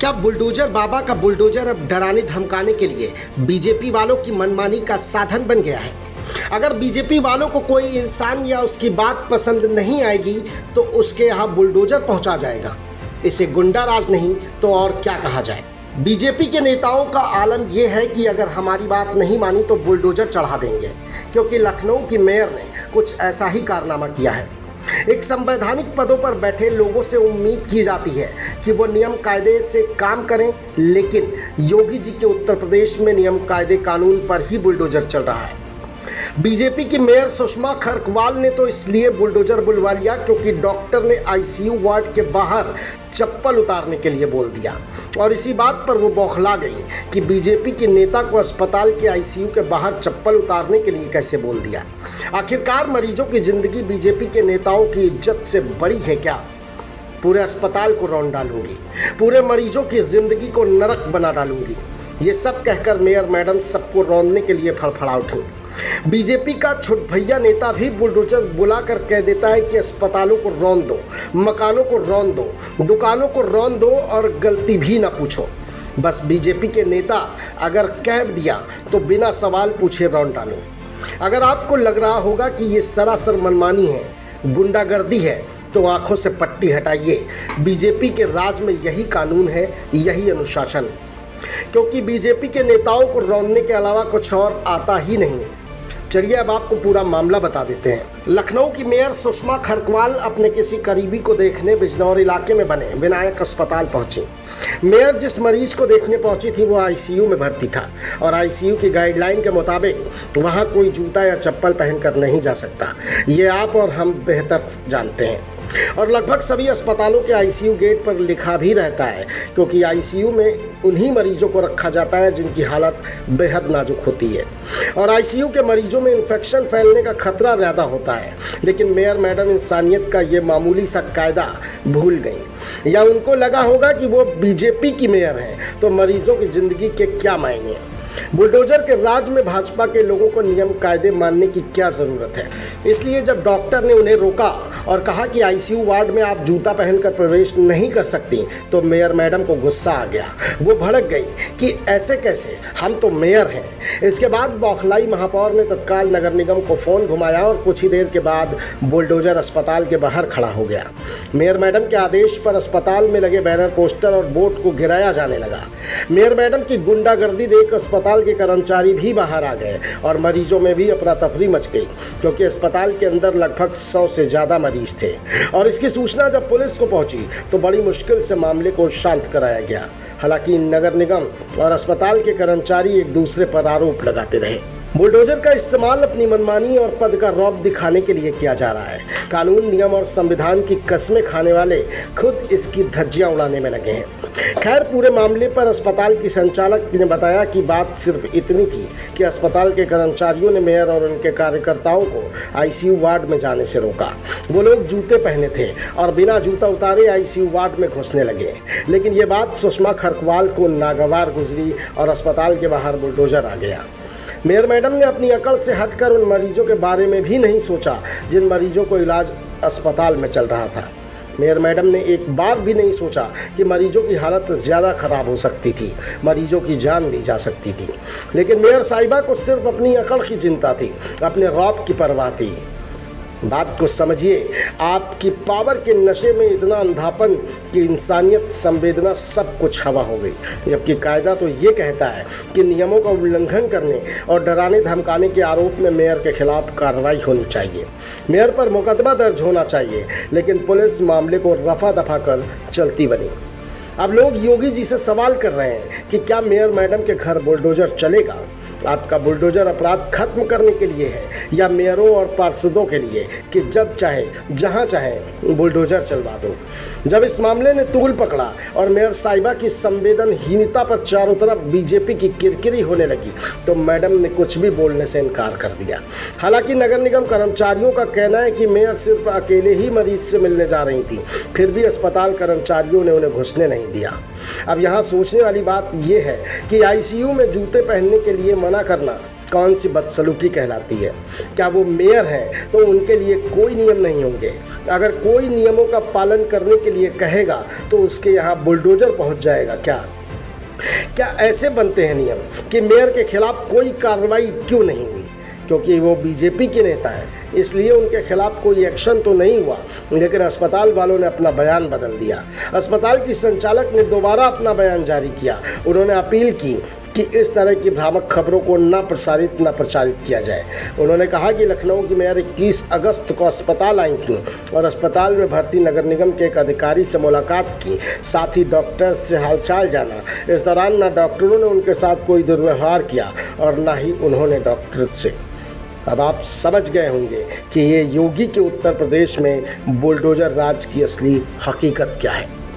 क्या बुलडोजर बाबा का बुलडोजर अब डराने धमकाने के लिए बीजेपी वालों की मनमानी का साधन बन गया है? अगर बीजेपी वालों को कोई इंसान या उसकी बात पसंद नहीं आएगी तो उसके यहाँ बुलडोजर पहुंचा जाएगा। इसे गुंडा राज नहीं तो और क्या कहा जाए। बीजेपी के नेताओं का आलम यह है कि अगर हमारी बात नहीं मानी तो बुलडोजर चढ़ा देंगे, क्योंकि लखनऊ की मेयर ने कुछ ऐसा ही कारनामा किया है। एक संवैधानिक पदों पर बैठे लोगों से उम्मीद की जाती है कि वो नियम कायदे से काम करें, लेकिन योगी जी के उत्तर प्रदेश में नियम कायदे कानून पर ही बुलडोजर चल रहा है। बीजेपी की मेयर सुषमा खरकवाल ने तो इसलिए बुलडोजर बुलवा लिया क्योंकि डॉक्टर ने आईसीयू वार्ड के बाहर चप्पल उतारने के लिए बोल दिया, और इसी बात पर वो बौखला गई कि बीजेपी के नेता को अस्पताल के आईसीयू के बाहर चप्पल उतारने के लिए कैसे बोल दिया। आखिरकार मरीजों की जिंदगी बीजेपी के नेताओं की इज्जत से बड़ी है क्या? पूरे अस्पताल को रौंद डालूंगी, पूरे मरीजों की जिंदगी को नरक बना डालूंगी, ये सब कहकर मेयर मैडम सबको रौंदने के लिए फड़फड़ा उठी। बीजेपी का छुट भैया नेता भी बुलडोजर बुलाकर कह देता है कि अस्पतालों को रौंद दो, मकानों को रौंद दो, दुकानों को रौंद दो और गलती भी ना पूछो। बस बीजेपी के नेता अगर कह दिया तो बिना सवाल पूछे रौंद डालो। अगर आपको लग रहा होगा कि ये सरासर मनमानी है, गुंडागर्दी है, तो आंखों से पट्टी हटाइए। बीजेपी के राज में यही कानून है, यही अनुशासन, क्योंकि बीजेपी के नेताओं को रौंदने के अलावा कुछ और आता ही नहीं। चलिए अब आपको पूरा मामला बता देते हैं। लखनऊ की मेयर सुषमा खरकवाल अपने किसी करीबी को देखने बिजनौर इलाके में बने विनायक अस्पताल पहुंची। मेयर जिस मरीज को देखने पहुंची थी वो आईसीयू में भर्ती था, और आईसीयू की गाइडलाइन के मुताबिक वहां कोई जूता या चप्पल पहनकर नहीं जा सकता। ये आप और हम बेहतर जानते हैं, और लगभग सभी अस्पतालों के आईसीयू गेट पर लिखा भी रहता है, क्योंकि आईसीयू में उन्हीं मरीजों को रखा जाता है जिनकी हालत बेहद नाजुक होती है, और आईसीयू के मरीजों में इन्फेक्शन फैलने का खतरा ज़्यादा होता है। लेकिन मेयर मैडम इंसानियत का ये मामूली सा कायदा भूल गई, या उनको लगा होगा कि वो बीजेपी की मेयर हैं तो मरीजों की ज़िंदगी के क्या मायने। बुलडोजर के राज में भाजपा के लोगों को नियम कायदे मानने की क्या ज़रूरत है। इसलिए जब डॉक्टर ने उन्हें रोका और कहा कि आईसीयू वार्ड में आप जूता पहनकर प्रवेश नहीं कर सकती, तो मेयर मैडम को गुस्सा आ गया। वो भड़क गई कि ऐसे कैसे, हम तो मेयर हैं। इसके बाद बौखलाई महापौर ने तत्काल नगर निगम को फ़ोन घुमाया और कुछ ही देर के बाद बुलडोजर अस्पताल के बाहर खड़ा हो गया। मेयर मैडम के आदेश पर अस्पताल में लगे बैनर, पोस्टर और बोर्ड को गिराया जाने लगा। मेयर मैडम की गुंडागर्दी देख अस्पताल के कर्मचारी भी बाहर आ गए और मरीजों में भी अफरा तफरी मच गई, क्योंकि अस्पताल के अंदर लगभग 100 से ज़्यादा मरीज थे। और इसकी सूचना जब पुलिस को पहुंची तो बड़ी मुश्किल से मामले को शांत कराया गया। हालांकि नगर निगम और अस्पताल के कर्मचारी एक दूसरे पर आरोप लगाते रहे। बुलडोजर का इस्तेमाल अपनी मनमानी और पद का रौब दिखाने के लिए किया जा रहा है। कानून, नियम और संविधान की कस्में खाने वाले खुद इसकी धज्जियां उड़ाने में लगे हैं। खैर, पूरे मामले पर अस्पताल की संचालक ने बताया कि बात सिर्फ इतनी थी कि अस्पताल के कर्मचारियों ने मेयर और उनके कार्यकर्ताओं को आईसीयू वार्ड में जाने से रोका। वो लोग जूते पहने थे और बिना जूता उतारे आईसीयू वार्ड में घुसने लगे। लेकिन ये बात सुषमा खरकवाल को नागवार गुजरी और अस्पताल के बाहर बुलडोजर आ गया। मेयर मैडम ने अपनी अकल से हटकर उन मरीजों के बारे में भी नहीं सोचा जिन मरीजों को इलाज अस्पताल में चल रहा था। मेयर मैडम ने एक बार भी नहीं सोचा कि मरीजों की हालत ज़्यादा ख़राब हो सकती थी, मरीजों की जान भी जा सकती थी। लेकिन मेयर साहिबा को सिर्फ अपनी अकल की चिंता थी, अपने रौब की परवाह थी। बात को समझिए, आपकी पावर के नशे में इतना अंधापन कि इंसानियत, संवेदना सब कुछ हवा हो गई। जबकि कायदा तो ये कहता है कि नियमों का उल्लंघन करने और डराने धमकाने के आरोप में मेयर के खिलाफ कार्रवाई होनी चाहिए, मेयर पर मुकदमा दर्ज होना चाहिए। लेकिन पुलिस मामले को रफा दफा कर चलती बनी। अब लोग योगी जी से सवाल कर रहे हैं कि क्या मेयर मैडम के घर बुलडोजर चलेगा? आपका बुलडोजर अपराध खत्म करने के लिए है या मेयरों और पार्षदों के लिए कि जब चाहे जहां चाहे बुलडोजर चलवा दो? जब इस मामले ने तूल पकड़ा और मेयर साहिबा की संवेदनहीनता पर चारों तरफ बीजेपी की किरकिरी होने लगी, तो मैडम ने कुछ भी बोलने से इनकार कर दिया। हालांकि नगर निगम कर्मचारियों का कहना है कि मेयर सिर्फ अकेले ही मरीज से मिलने जा रही थी, फिर भी अस्पताल कर्मचारियों ने उन्हें घुसने नहीं दिया। अब यहाँ सोचने वाली बात यह है कि आईसीयू में जूते पहनने के लिए मना करना कौन सी बदसलूकी कहलाती है? क्या वो मेयर हैं तो उनके लिए कोई नियम नहीं होंगे? अगर कोई नियमों का पालन करने के लिए कहेगा तो उसके यहाँ बुलडोजर पहुँच जाएगा क्या? क्या ऐसे बनते हैं नियम कि मेयर के खिलाफ कोई कार्रवाई क्यों नहीं हुई? क्योंकि वो बीजेपी के नेता हैं इसलिए उनके खिलाफ कोई एक्शन तो नहीं हुआ, लेकिन अस्पताल वालों ने अपना बयान बदल दिया। अस्पताल की संचालक ने दोबारा अपना बयान जारी किया। उन्होंने अपील की कि इस तरह की भ्रामक खबरों को न प्रचारित किया जाए। उन्होंने कहा कि लखनऊ की मेयर 21 अगस्त को अस्पताल आई थी और अस्पताल में भर्ती नगर निगम के एक अधिकारी से मुलाकात की, साथ ही डॉक्टर से हालचाल जाना। इस दौरान न डॉक्टरों ने उनके साथ कोई दुर्व्यवहार किया और न ही उन्होंने डॉक्टर से। अब आप समझ गए होंगे कि ये योगी के उत्तर प्रदेश में बुलडोजर राज की असली हकीकत क्या है।